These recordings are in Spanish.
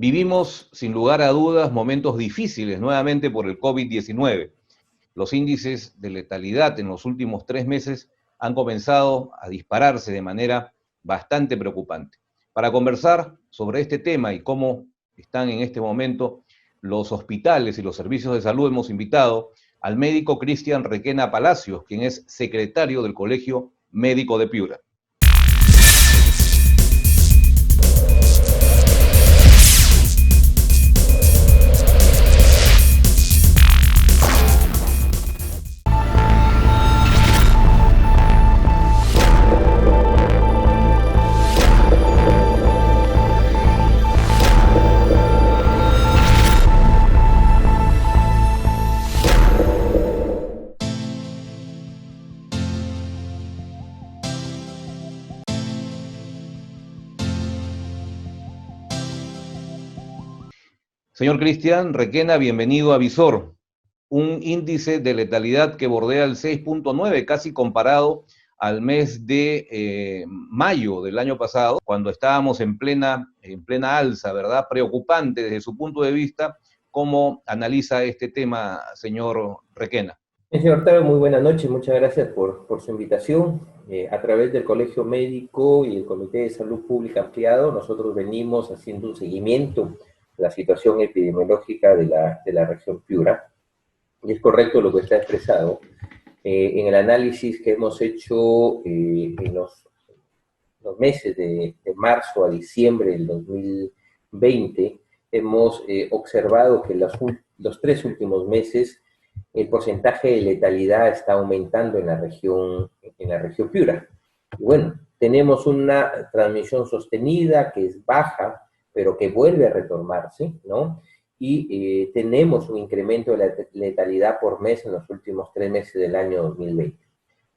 Vivimos, sin lugar a dudas, momentos difíciles nuevamente por el COVID-19. Los índices de letalidad en los últimos 3 meses han comenzado a dispararse de manera bastante preocupante. Para conversar sobre este tema y cómo están en este momento los hospitales y los servicios de salud, hemos invitado al médico Cristian Requena Palacios, quien es secretario del Colegio Médico de Piura. Señor Cristian Requena, bienvenido a Visor. Un índice de letalidad que bordea el 6.9, casi comparado al mes de mayo del año pasado, cuando estábamos en plena alza, ¿verdad? Preocupante desde su punto de vista. ¿Cómo analiza este tema, señor Requena? Señor Octavio, muy buenas noches, muchas gracias por su invitación. A través del Colegio Médico y el Comité de Salud Pública Ampliado, nosotros venimos haciendo un seguimiento de la situación epidemiológica de la región Piura. Y es correcto lo que está expresado. En el análisis que hemos hecho en los meses de marzo a diciembre del 2020, hemos observado que los 3 últimos meses el porcentaje de letalidad está aumentando en la región Piura. Y bueno, tenemos una transmisión sostenida que es baja, pero que vuelve a retomarse, ¿no? Y tenemos un incremento de la letalidad por mes en los últimos 3 meses del año 2020.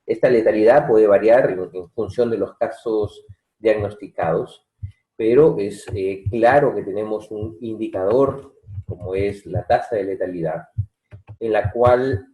Esta letalidad puede variar en función de los casos diagnosticados, pero es claro que tenemos un indicador, como es la tasa de letalidad, en la cual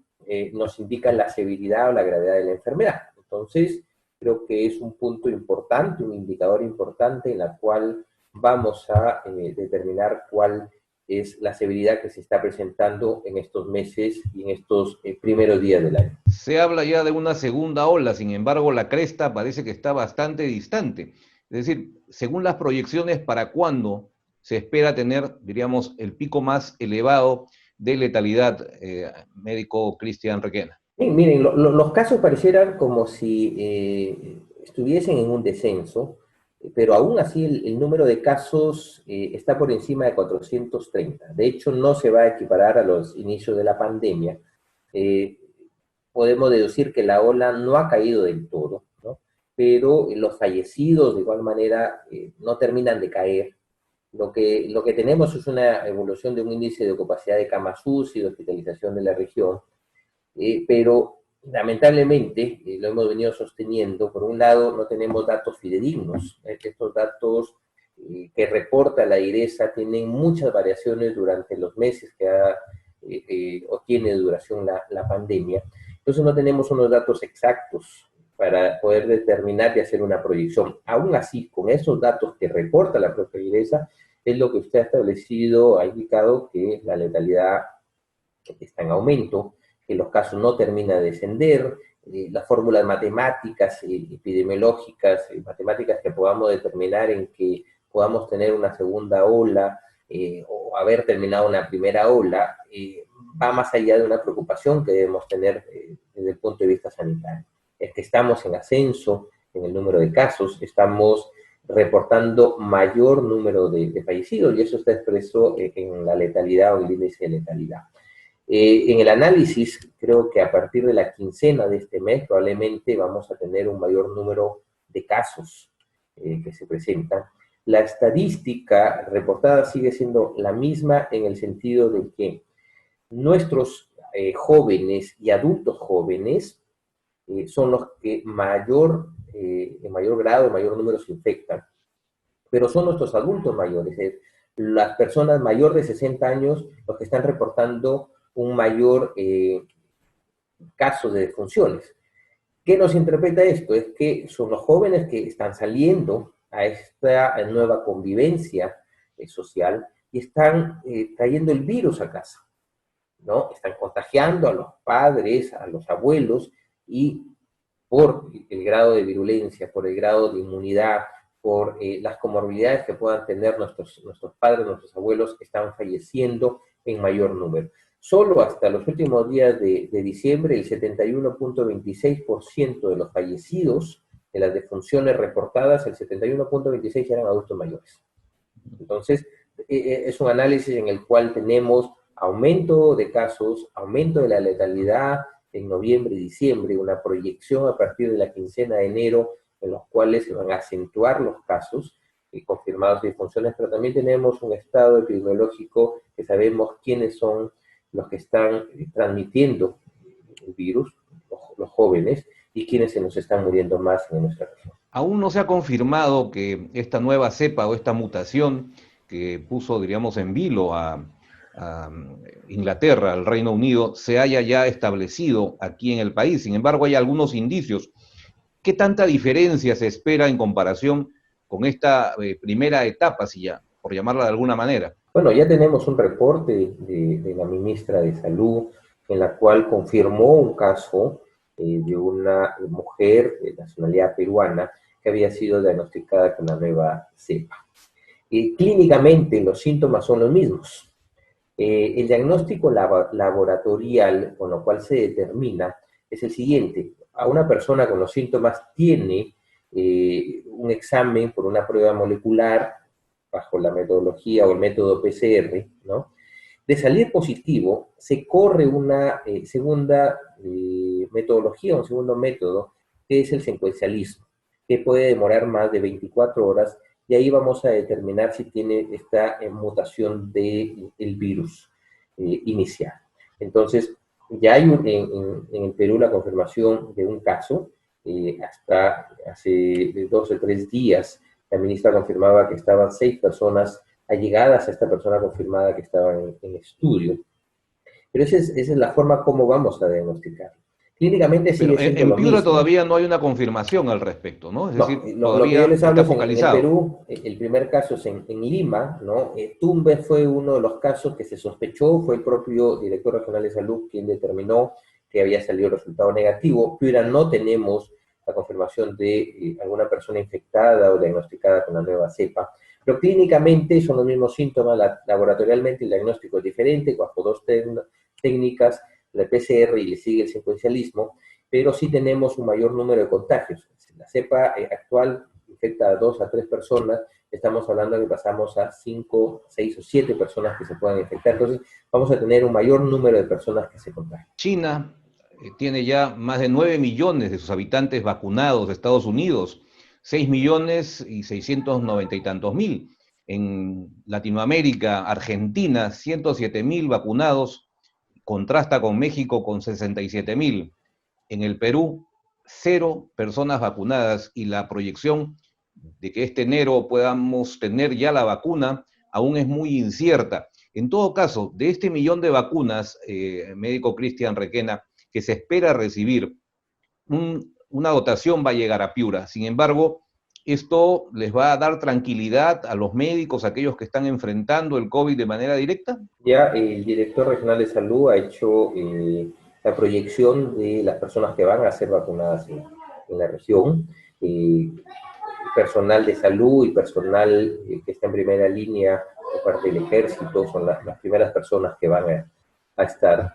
nos indica la severidad o la gravedad de la enfermedad. Entonces, creo que es un punto importante, un indicador importante en la cual vamos a determinar cuál es la severidad que se está presentando en estos meses y en estos primeros días del año. Se habla ya de una segunda ola, sin embargo, la cresta parece que está bastante distante. Es decir, según las proyecciones, ¿para cuándo se espera tener, diríamos, el pico más elevado de letalidad, médico Cristian Requena? Miren, los casos parecieran como si estuviesen en un descenso, pero aún así el número de casos está por encima de 430. De hecho, no se va a equiparar a los inicios de la pandemia. Podemos deducir que la ola no ha caído del todo, ¿no? Pero los fallecidos de igual manera no terminan de caer. Lo que tenemos es una evolución de un índice de ocupacidad de camas UCI y de hospitalización de la región, pero lamentablemente lo hemos venido sosteniendo. Por un lado, no tenemos datos fidedignos. Estos datos que reporta la IRESA tienen muchas variaciones durante los meses que o tiene duración la pandemia. Entonces no tenemos unos datos exactos para poder determinar y hacer una proyección. Aún así, con esos datos que reporta la propia IRESA, es lo que usted ha establecido, ha indicado que la letalidad está en aumento, que los casos no terminan de descender, las fórmulas matemáticas, epidemiológicas, matemáticas que podamos determinar en que podamos tener una segunda ola o haber terminado una primera ola, va más allá de una preocupación que debemos tener desde el punto de vista sanitario. Es que estamos en ascenso en el número de casos, estamos reportando mayor número de fallecidos, y eso está expreso en la letalidad o el índice de letalidad. En el análisis, creo que a partir de la quincena de este mes probablemente vamos a tener un mayor número de casos que se presentan. La estadística reportada sigue siendo la misma en el sentido de que nuestros jóvenes y adultos jóvenes son los que en mayor grado, en mayor número se infectan, pero son nuestros adultos mayores, las personas mayores de 60 años los que están reportando un mayor caso de defunciones. ¿Qué nos interpreta esto? Es que son los jóvenes que están saliendo a esta nueva convivencia social, y están trayendo el virus a casa, ¿no? Están contagiando a los padres, a los abuelos, y por el grado de virulencia, por el grado de inmunidad, por las comorbilidades que puedan tener nuestros padres, nuestros abuelos, están falleciendo en mayor número. Solo hasta los últimos días de diciembre, el 71.26% de los fallecidos, de las defunciones reportadas, el 71.26% eran adultos mayores. Entonces, es un análisis en el cual tenemos aumento de casos, aumento de la letalidad en noviembre y diciembre, una proyección a partir de la quincena de enero, en los cuales se van a acentuar los casos confirmados de funciones, pero también tenemos un estado epidemiológico que sabemos quiénes son los que están transmitiendo el virus, los jóvenes, y quiénes se nos están muriendo más en nuestra región. Aún no se ha confirmado que esta nueva cepa o esta mutación que puso, diríamos, en vilo a Inglaterra, al Reino Unido, se haya ya establecido aquí en el país. Sin embargo, hay algunos indicios. ¿Qué tanta diferencia se espera en comparación con esta primera etapa, si ya, por llamarla de alguna manera? Bueno, ya tenemos un reporte de la ministra de Salud en la cual confirmó un caso de una mujer de nacionalidad peruana que había sido diagnosticada con la nueva cepa. Clínicamente los síntomas son los mismos. El diagnóstico laboratorial con lo cual se determina es el siguiente. A una persona con los síntomas tiene un examen por una prueba molecular bajo la metodología o el método PCR, ¿no? De salir positivo, se corre una segunda metodología, un segundo método, que es el secuencialismo, que puede demorar más de 24 horas, y ahí vamos a determinar si tiene esta mutación del virus inicial. Entonces, ya hay en el Perú la confirmación de un caso, hasta hace 2 o 3 días, la ministra confirmaba que estaban 6 personas allegadas a esta persona confirmada que estaba en estudio. Pero esa es la forma como vamos a diagnosticar. Clínicamente sigue siendo en lo Piura mismo. todavía no hay una confirmación al respecto, ¿no? Es decir, Lo que yo todavía les hablo está es en el focalizado. Perú, el primer caso es en Lima, ¿no? Tumbes fue uno de los casos que se sospechó, fue el propio director regional de salud quien determinó que había salido resultado negativo. Piura no tenemos la confirmación de alguna persona infectada o diagnosticada con la nueva cepa, pero clínicamente son los mismos síntomas, laboratorialmente el diagnóstico es diferente, bajo 2 técnicas, la PCR y le sigue el secuencialismo, pero sí tenemos un mayor número de contagios. La cepa actual infecta a 2 a 3 personas, estamos hablando de que pasamos a 5, 6 o 7 personas que se puedan infectar, entonces vamos a tener un mayor número de personas que se contagian. China tiene ya más de 9 millones de sus habitantes vacunados, Estados Unidos 6 millones y 690 y tantos mil. En Latinoamérica, Argentina, 107.000 vacunados, contrasta con México con 67.000. En el Perú, 0 personas vacunadas, y la proyección de que este enero podamos tener ya la vacuna aún es muy incierta. En todo caso, de este millón de vacunas, médico Cristian Requena, que se espera recibir, una dotación va a llegar a Piura. Sin embargo, ¿esto les va a dar tranquilidad a los médicos, a aquellos que están enfrentando el COVID de manera directa? Ya el director regional de salud ha hecho la proyección de las personas que van a ser vacunadas en la región. Personal de salud y personal que está en primera línea por parte del ejército son las primeras personas que van a estar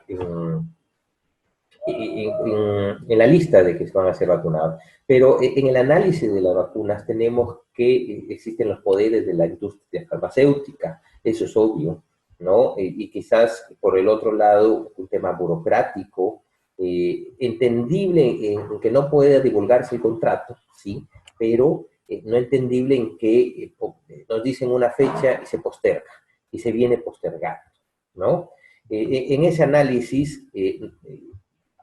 en la lista de que van a ser vacunados. Pero en el análisis de las vacunas tenemos que existen los poderes de la industria farmacéutica, eso es obvio, ¿no? Y quizás por el otro lado un tema burocrático, entendible en que no puede divulgarse el contrato, ¿sí? Pero no entendible en que nos dicen una fecha y se posterga, y se viene postergando, ¿no? En ese análisis,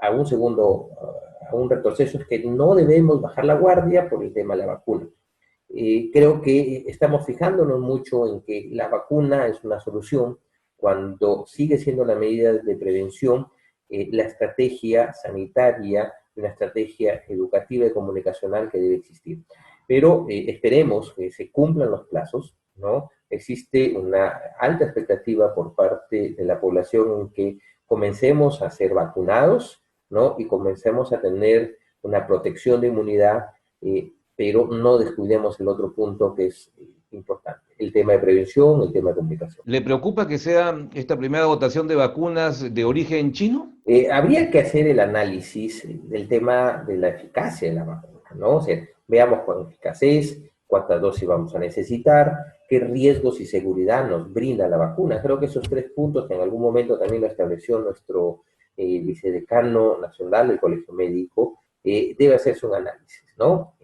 a un retroceso, es que no debemos bajar la guardia por el tema de la vacuna. Creo que estamos fijándonos mucho en que la vacuna es una solución cuando sigue siendo la medida de prevención, la estrategia sanitaria, una estrategia educativa y comunicacional que debe existir. Pero esperemos que se cumplan los plazos, ¿no? Existe una alta expectativa por parte de la población en que comencemos a ser vacunados, ¿no? Y comencemos a tener una protección de inmunidad, pero no descuidemos el otro punto que es importante, el tema de prevención, el tema de comunicación. ¿Le preocupa que sea esta primera votación de vacunas de origen chino? Habría que hacer el análisis del tema de la eficacia de la vacuna, ¿no? O sea, veamos cuán eficaz es, cuántas dosis vamos a necesitar, qué riesgos y seguridad nos brinda la vacuna. Creo que esos tres puntos que en algún momento también lo estableció nuestro vicedecano nacional del Colegio Médico, debe hacerse un análisis, ¿no?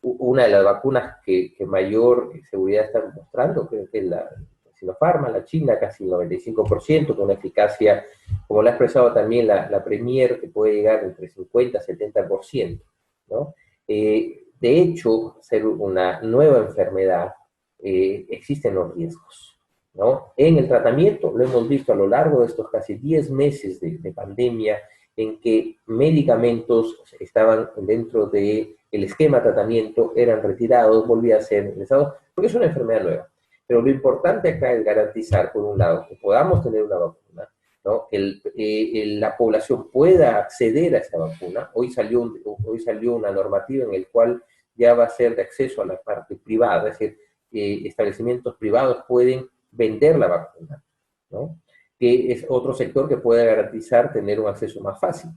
Una de las vacunas que mayor seguridad está mostrando, creo que es la Sinopharm, la China, casi el 95%, con una eficacia, como lo ha expresado también la Premier, que puede llegar entre 50 y 70%, ¿no? De hecho, ser una nueva enfermedad, existen los riesgos, ¿no? En el tratamiento, lo hemos visto a lo largo de estos casi 10 meses de pandemia, en que medicamentos estaban dentro del esquema de tratamiento, eran retirados, volvían a ser ingresados, porque es una enfermedad nueva. Pero lo importante acá es garantizar, por un lado, que podamos tener una vacuna, ¿no? Que la población pueda acceder a esa vacuna. Hoy salió una normativa en la cual ya va a ser de acceso a la parte privada, es decir, establecimientos privados pueden vender la vacuna, ¿no? Que es otro sector que puede garantizar tener un acceso más fácil,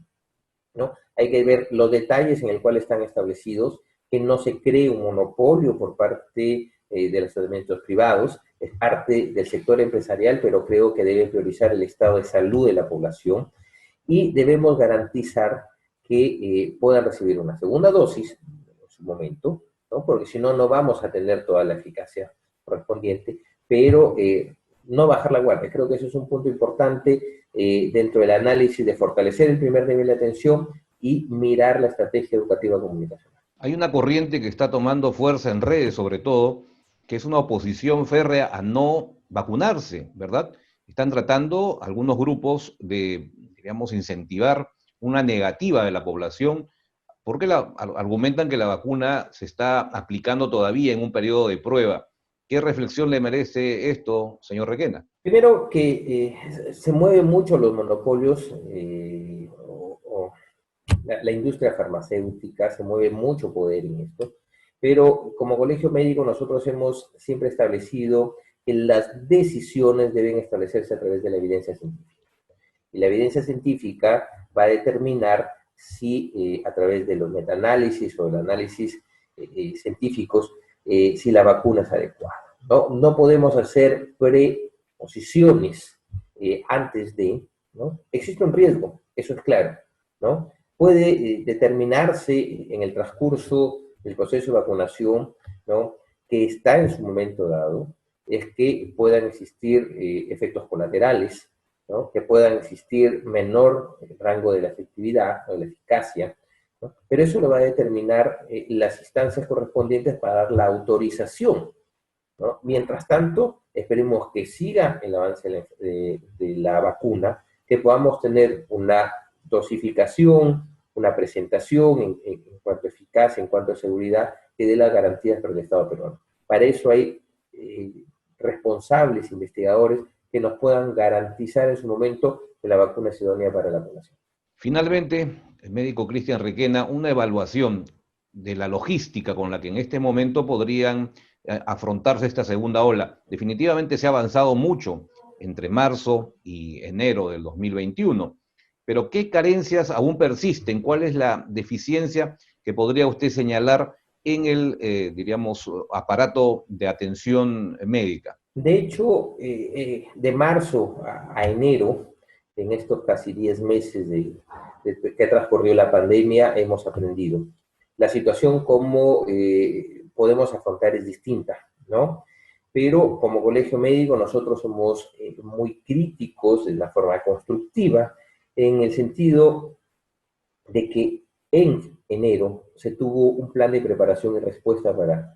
¿no? Hay que ver los detalles en el cual están establecidos, que no se cree un monopolio por parte de los establecimientos privados, es parte del sector empresarial, pero creo que debe priorizar el estado de salud de la población y debemos garantizar que puedan recibir una segunda dosis en su momento, ¿no? Porque si no, no vamos a tener toda la eficacia correspondiente, pero no bajar la guardia. Creo que eso es un punto importante dentro del análisis de fortalecer el primer nivel de atención y mirar la estrategia educativa comunicacional. Hay una corriente que está tomando fuerza en redes, sobre todo, que es una oposición férrea a no vacunarse, ¿verdad? Están tratando algunos grupos de, digamos, incentivar una negativa de la población, porque argumentan que la vacuna se está aplicando todavía en un periodo de prueba. ¿Qué reflexión le merece esto, señor Requena? Primero que se mueven mucho los monopolios, la industria farmacéutica, se mueve mucho poder en esto, pero como colegio médico nosotros hemos siempre establecido que las decisiones deben establecerse a través de la evidencia científica. Y la evidencia científica va a determinar si a través de los metaanálisis o el análisis científicos, si la vacuna es adecuada. No podemos hacer preposiciones antes de, ¿no? Existe un riesgo, eso es claro, ¿no? Puede determinarse en el transcurso del proceso de vacunación, ¿no? Que está en su momento dado, es que puedan existir efectos colaterales, ¿no? Que puedan existir menor rango de la efectividad o de la eficacia, ¿no? Pero eso lo va a determinar las instancias correspondientes para dar la autorización, ¿no? Mientras tanto, esperemos que siga el avance de la vacuna, que podamos tener una dosificación, una presentación en cuanto a eficacia, en cuanto a seguridad, que dé las garantías para el Estado peruano. Para eso hay responsables, investigadores, que nos puedan garantizar en su momento que la vacuna es idónea para la población. Finalmente, el médico Cristian Requena, una evaluación de la logística con la que en este momento podrían afrontarse esta segunda ola. Definitivamente se ha avanzado mucho entre marzo y enero del 2021, pero ¿qué carencias aún persisten? ¿Cuál es la deficiencia que podría usted señalar en el, diríamos, aparato de atención médica? De hecho, de marzo a enero, en estos casi 10 meses que ha transcurrido la pandemia, hemos aprendido. La situación como podemos afrontar es distinta, ¿no? Pero como colegio médico nosotros somos muy críticos de la forma constructiva, en el sentido de que en enero se tuvo un plan de preparación y respuesta para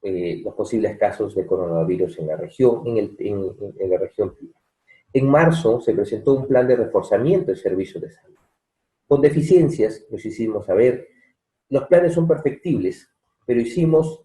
los posibles casos de coronavirus en la región, en la región. En marzo se presentó un plan de reforzamiento de servicios de salud. Con deficiencias, los hicimos saber. Los planes son perfectibles, pero hicimos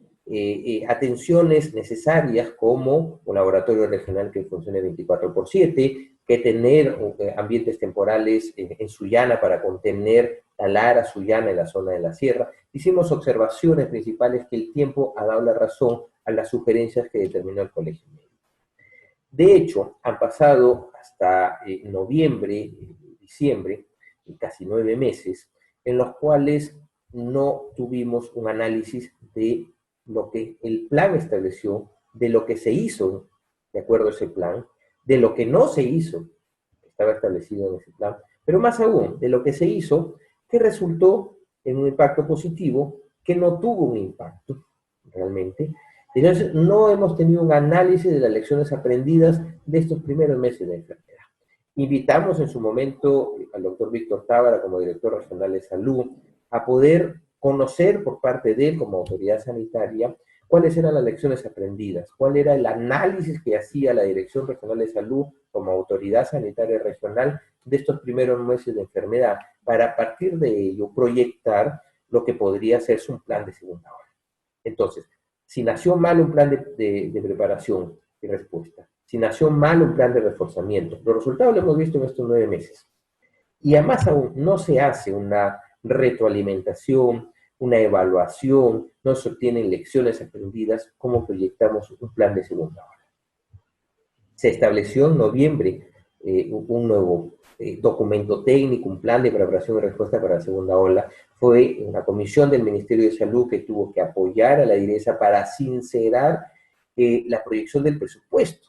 atenciones necesarias como un laboratorio regional que funcione 24/7, que tener ambientes temporales en Sullana para contener la Lara Sullana en la zona de la sierra. Hicimos observaciones principales que el tiempo ha dado la razón a las sugerencias que determinó el Colegio Médico. De hecho, han pasado hasta noviembre, diciembre, casi 9 meses, en los cuales no tuvimos un análisis de lo que el plan estableció, de lo que se hizo de acuerdo a ese plan, de lo que no se hizo, que estaba establecido en ese plan, pero más aún, de lo que se hizo, que resultó en un impacto positivo, que no tuvo un impacto realmente. Entonces, no hemos tenido un análisis de las lecciones aprendidas de estos primeros meses de enfermedad. Invitamos en su momento al doctor Víctor Tábara como director regional de salud a poder conocer por parte de él como autoridad sanitaria cuáles eran las lecciones aprendidas, cuál era el análisis que hacía la Dirección Regional de Salud como autoridad sanitaria regional de estos primeros meses de enfermedad, para a partir de ello proyectar lo que podría ser un plan de segunda ola. Entonces, si nació mal un plan de preparación y respuesta, si nació mal un plan de reforzamiento, los resultados los hemos visto en estos 9 meses. Y además aún no se hace una retroalimentación, una evaluación, no se obtienen lecciones aprendidas, ¿cómo proyectamos un plan de segunda ola? Se estableció en noviembre un nuevo documento técnico, un plan de preparación y respuesta para la segunda ola. Fue una comisión del Ministerio de Salud que tuvo que apoyar a la DIRESA para sincerar la proyección del presupuesto,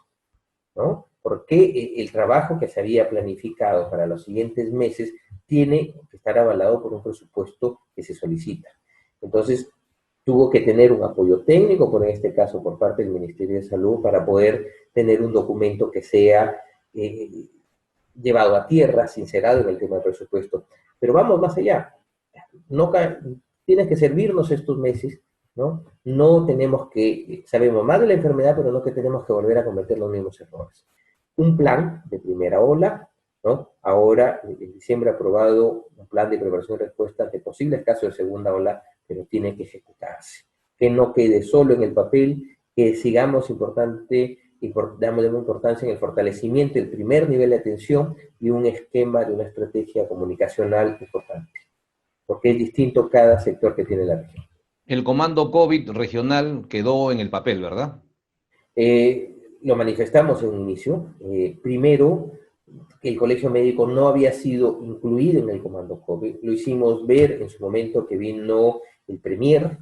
¿no? Porque el trabajo que se había planificado para los siguientes meses tiene que estar avalado por un presupuesto que se solicita. Entonces, tuvo que tener un apoyo técnico, por en este caso por parte del Ministerio de Salud, para poder tener un documento que sea llevado a tierra, sincerado en el tema del presupuesto. Pero vamos más allá. No tiene que servirnos estos meses, ¿no? No tenemos que, sabemos más de la enfermedad, pero no que tenemos que volver a cometer los mismos errores. Un plan de primera ola, ¿no? Ahora, en diciembre, aprobado un plan de preparación y respuesta ante posibles casos de segunda ola, pero tiene que ejecutarse. Que no quede solo en el papel, que sigamos damos importancia en el fortalecimiento del primer nivel de atención y un esquema de una estrategia comunicacional importante. Porque es distinto cada sector que tiene la región. El comando COVID regional quedó en el papel, ¿verdad? Lo manifestamos en un inicio. Primero, que el Colegio Médico no había sido incluido en el comando COVID. Lo hicimos ver en su momento que vino el Premier,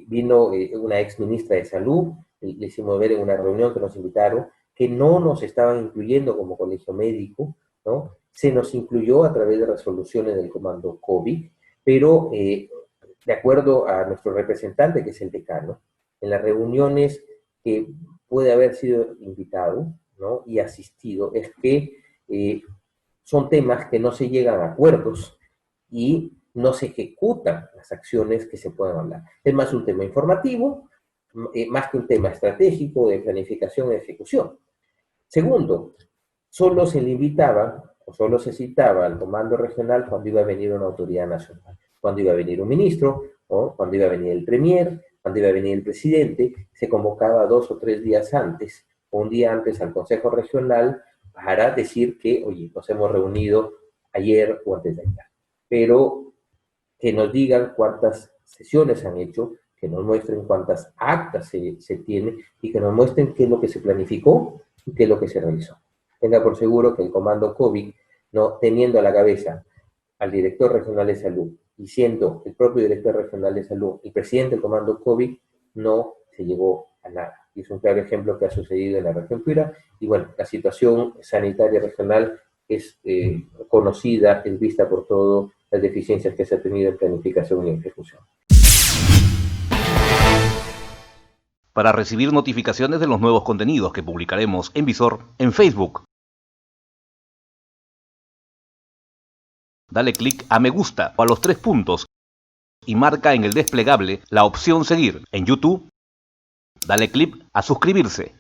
vino una ex ministra de Salud, le hicimos ver en una reunión que nos invitaron, que no nos estaban incluyendo como Colegio Médico, ¿no? Se nos incluyó a través de resoluciones del comando COVID, pero de acuerdo a nuestro representante, que es el decano, en las reuniones que puede haber sido invitado, ¿no? Y asistido, es que son temas que no se llegan a acuerdos y no se ejecutan las acciones que se puedan hablar. Es más un tema informativo, más que un tema estratégico de planificación y ejecución. Segundo, solo se le invitaba o solo se citaba al comando regional cuando iba a venir una autoridad nacional, cuando iba a venir un ministro, ¿no? Cuando iba a venir el premier, cuando iba a venir el presidente, se convocaba 2 o 3 días antes, o un día antes al Consejo Regional para decir que, oye, nos hemos reunido ayer o antes de ayer. Pero que nos digan cuántas sesiones han hecho, que nos muestren cuántas actas se tienen y que nos muestren qué es lo que se planificó y qué es lo que se realizó. Tenga por seguro que el comando COVID, no teniendo a la cabeza al director regional de salud y siendo el propio director regional de salud el presidente del comando COVID, no se llegó a nada. Y es un claro ejemplo que ha sucedido en la región Piura. Y bueno, la situación sanitaria regional es conocida, es vista por todas las deficiencias que se ha tenido en planificación y ejecución. Para recibir notificaciones de los nuevos contenidos que publicaremos en Visor en Facebook, dale clic a me gusta o a los 3 puntos y marca en el desplegable la opción seguir. En YouTube, dale clic a suscribirse.